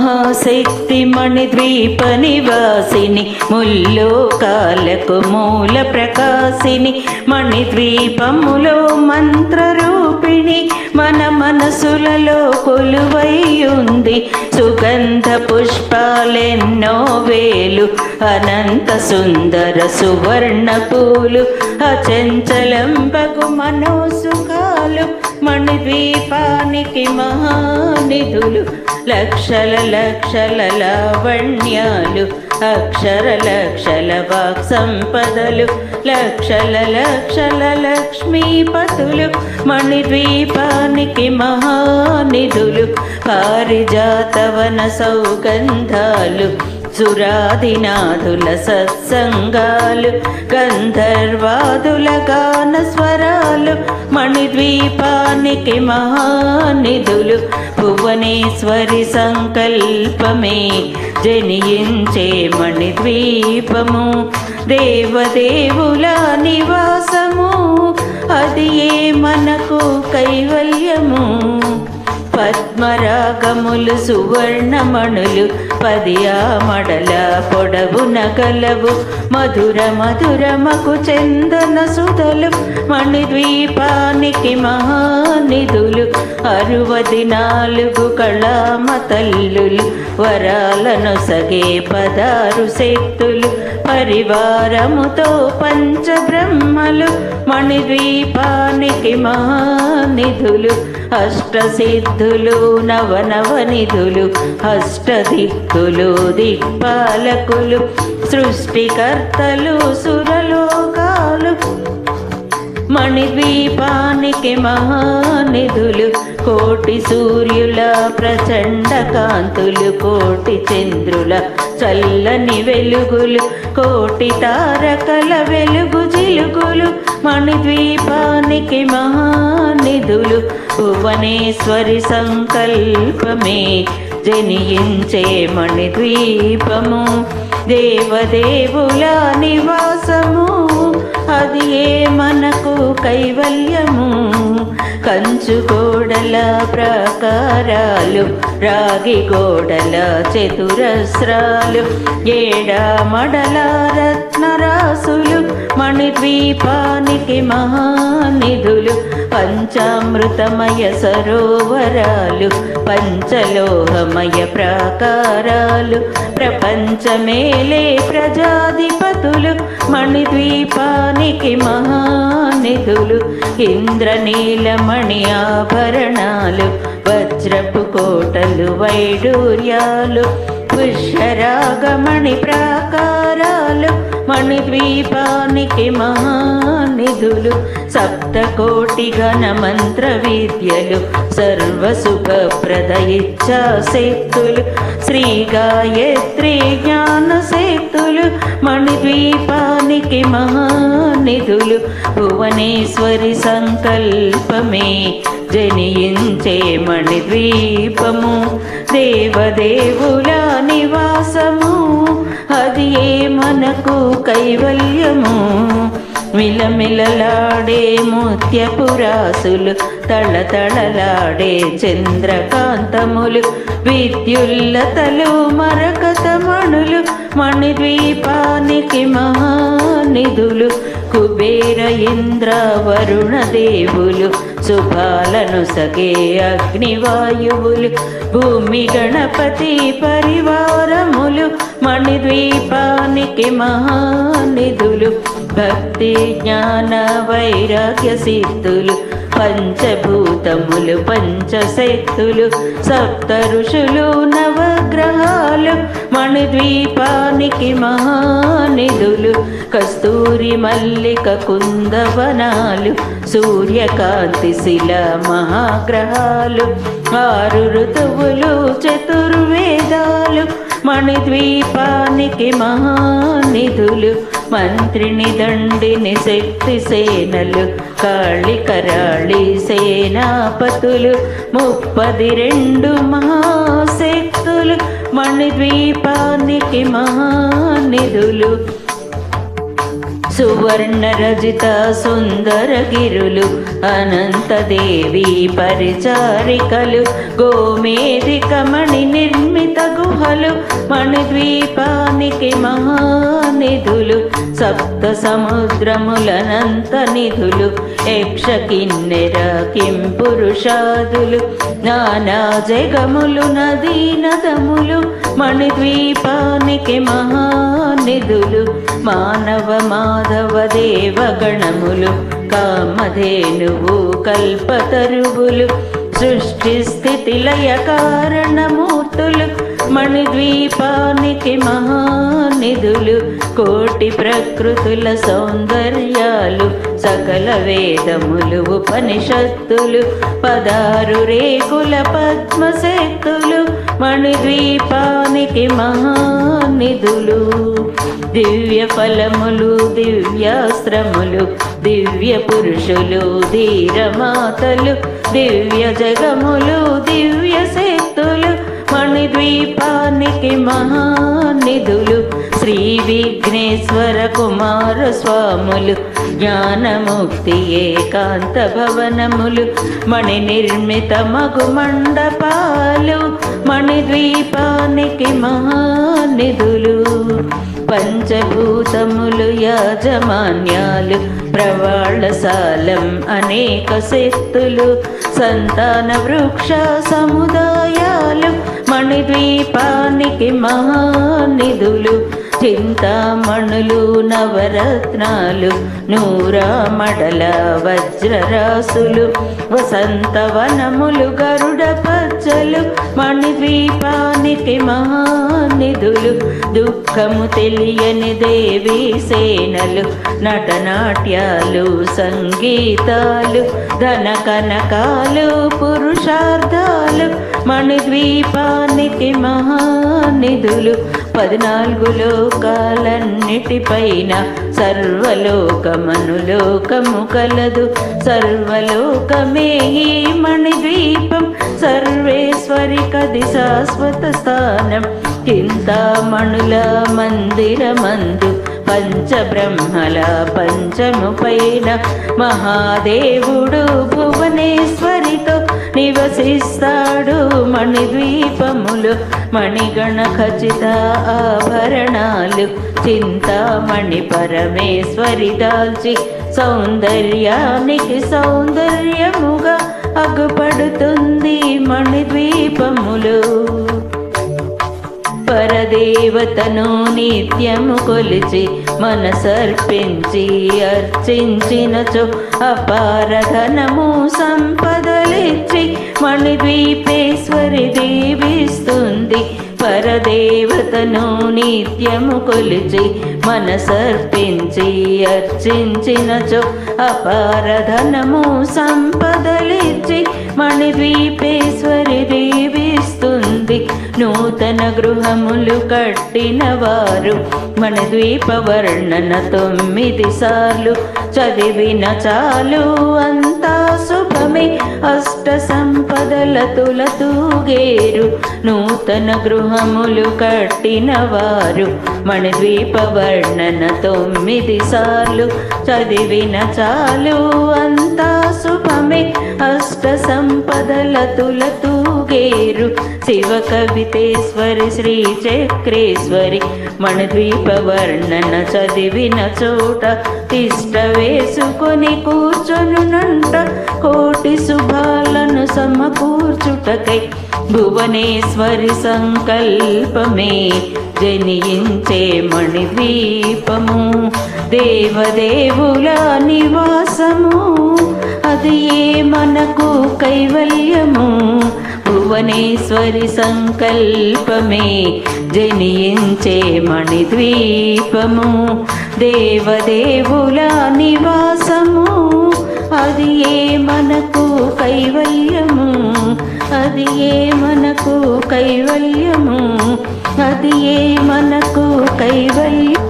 మహాశక్తి మణిద్వీప నివాసిని ముల్లోకాలకు మూల ప్రకాశిని మణిద్వీపములో మంత్రరూపిణి మన మనసులలో కొలువైయుంది సుగంధ పుష్పాలెన్నో వేలు అనంత సుందర సువర్ణ పూలు అచంచలంబగు మనోసుఖాలు మణిద్వీపానికి మహానిధులు లక్షల లక్షల లావణ్యాలు అక్షర లక్షల వాక్ సంపదలు లక్షల లక్షల లక్ష్మీపతులు మణిద్వీపానికి మహానిధులు పారిజాతవన సౌగంధాలు సురాదినాథుల సత్సంగాలు గంధర్వాదుల గాన స్వరాలు మణిద్వీపానికి మహానిధులు భువనేశ్వరి సంకల్పమే జనియించే మణిద్వీపము దేవదేవుల నివాసము అది ఏ మనకు కైవల్యము పద్మరాగములు సువర్ణమణులు 10 ఆమడల పొడవున గలవు మధుర మధురమకు చందన సుధలు మణిద్వీపానికి మహానిధులు 64 కళామ తల్లులు వరాలను సగే 16 శక్తులు పరివారముతో పంచబ్రహ్మలు మణిద్వీపానికి మహానిధులు అష్టసిద్ధులు నవనవనిధులు అష్టదిక్కులు దిక్పాలకులు సృష్టికర్తలు సురలోకాలు మణిద్వీపానికి మహానిధులు కోటి సూర్యుల ప్రచండ కాంతులు కోటి చంద్రుల చల్లని వెలుగులు కోటి తారకల వెలుగు జిలుగులు మణిద్వీపానికి మహానిధులు భువనేశ్వరి సంకల్పమే జనియించే మణిద్వీపము దేవదేవుల నివాసము అది ఏ మనకు కైవల్యము కంచు గోడల ప్రాకారాలు రాగి గోడల చతురస్రాలు ఏడామడల రత్నరాసులు మణిద్వీపానికి మహానిధులు పంచామృతమయ సరోవరాలు పంచలోహమయ ప్రాకారాలు ప్రపంచమేలే ప్రజాధిపతులు మణిద్వీపానికి మహానిధులు ఇంద్రనీలమణి ఆభరణాలు వజ్రపు కోటలు వైడూర్యాలు పుష్యరాగమణి ప్రాకారాలు మణిద్వీపానికి మహానిధులు సప్తకోటి ఘన మంత్ర విద్యలు సర్వసుఖప్రద ఇచ్ఛా శక్తులు శ్రీ గాయత్రి జ్ఞాన శక్తులు మణిద్వీపానికి మహానిధులు భువనేశ్వరి సంకల్పమే జనియించే మణిద్వీపము దేవదేవుల నివాసము అది ఏ మనకు కైవల్యము మిలమిలలాడే ముత్యపురాసులు తళతళలాడే చంద్రకాంతములు విద్యుల్లతలు మరకతమణులు మణిద్వీపానికి మహానిధులు కుబేర ఇంద్ర వరుణ దేవులు శుభాలను సగే అగ్నివాయువులు భూమి గణపతి పరివారములు మణిద్వీపానికి మహానిధులు భక్తి జ్ఞాన వైరాగ్య సిద్ధులు పంచభూతములు పంచశక్తులు సప్త ఋషులు నవగ్రహాలు మణిద్వీపానికి మహానిధులు కస్తూరి మల్లిక కుందవనాలు సూర్యకాంతి శిల మహాగ్రహాలు 6 ఋతువులు చతుర్వేదాలు మణిద్వీపానికి మహానిధులు మంత్రిని దండిని శక్తి సేనలు కాళికరాళి సేనాపతులు 32 మహాశక్తులు మణిద్వీపానికి మహానిధులు సువర్ణ రజిత సుందర గిరులు అనంతదేవి పరిచారికలు గోమేధిక మణి నిర్మిత కుంభాలు మణిద్వీపానికి మహానిధులు సప్త సముద్రములనంత నిధులు యక్ష కిన్నెర కింపురుషాదులు నానా జగములు నదీ నదములు మణిద్వీపానికి మహానిధులు మానవ మాధవ దేవగణములు కామధేనువు కల్పతరువులు సృష్టి స్థితి లయ కారణమూర్తులు మణిద్వీపానికి మహానిధులు కోటి ప్రకృతుల సౌందర్యాలు సకల వేదములు ఉపనిషత్తులు 16 రేకుల పద్మశక్తులు మణిద్వీపానికి మహానిధులు దివ్య ఫలములు దివ్యాస్త్రములు దివ్య పురుషులు ధీరమాతలు దివ్య జగములు దివ్య శక్తులు మణిద్వీపానికి మహానిధులు శ్రీ విఘ్నేశ్వర కుమార స్వాములు జ్ఞానముక్తి ఏకాంత భవనములు మణి నిర్మిత మగు మండపాలు మణిద్వీపానికి మహానిధులు పంచభూతములు యాజమాన్యాలు ప్రవాళసాలం అనేక శక్తులు సంతాన వృక్ష సముదాయాలు మణిద్వీపానికి మహానిధులు చింతామణులు నవరత్నాలు నూరామడల వజ్రరాసులు వసంతవనములు గరుడ పచ్చలు మణిద్వీపానికి మహానిధులు దుఃఖము తెలియని దేవీ సేనలు నటనాట్యాలు సంగీతాలు ధన కనకాలు పురుషార్థాలు మణిద్వీపానికి మహానిధులు 14 లోకాలన్నిటిపైన సర్వలోకమనులోకము కలదు సర్వలోకమే ఈ మణిద్వీపం సర్వేశ్వరి కది శాశ్వత స్థానం చింతామణుల మందిరమందు పంచబ్రహ్మల పంచము పైన మహాదేవుడు భువనేశ్వరితో నివసిస్తాడు మణిద్వీపములు మణిగణ ఖచ్చిత ఆభరణాలు చింతామణి పరమేశ్వరి దాల్చి సౌందర్యానికి సౌందర్యముగా అగుపడుతుంది మణిద్వీపములు పరదేవతను నిత్యము కొలిచి మనసర్పించి అర్చించినచో అపారధనము సంపదలిచ్చి మణిద్వీపేశ్వరి దీవిస్తుంది పరదేవతను నిత్యము కొలిచి మనసర్పించి అర్చించినచో అపారధనము సంపదలిచ్చి మణిద్వీపేశ్వరి దీవిస్తుంది నూతన గృహములు కట్టిన వారు మణిద్వీప వర్ణన 9 సార్లు చదివిన చాలు అంతా శుభమే అష్ట సంపదల తులతూగేరు నూతన గృహములు కట్టిన వారు మణిద్వీప వర్ణన 9 సార్లు చదివిన చాలు అంతా శుభమే అష్ట సంపదల తులతూగేరు శివ కవితేశ్వరి శ్రీ చక్రేశ్వరి మణిద్వీప వర్ణన చదివిన చోట తిష్ట వేసుకొని కూర్చొనునంట కోటి శుభాలను సమకూర్చుటకై భువనేశ్వరి సంకల్పమే జనించే మణిద్వీపము దేవదేవుల నివాసము అది ఏ మనకు కైవల్యము భువనేశ్వరి సంకల్పమే జనించే మణిద్వీపము దేవదేవుల నివాసము అది ఏ మనకు కైవల్యము అది ఏ మనకు కైవల్యము అది ఏ మనకు కైవల్యం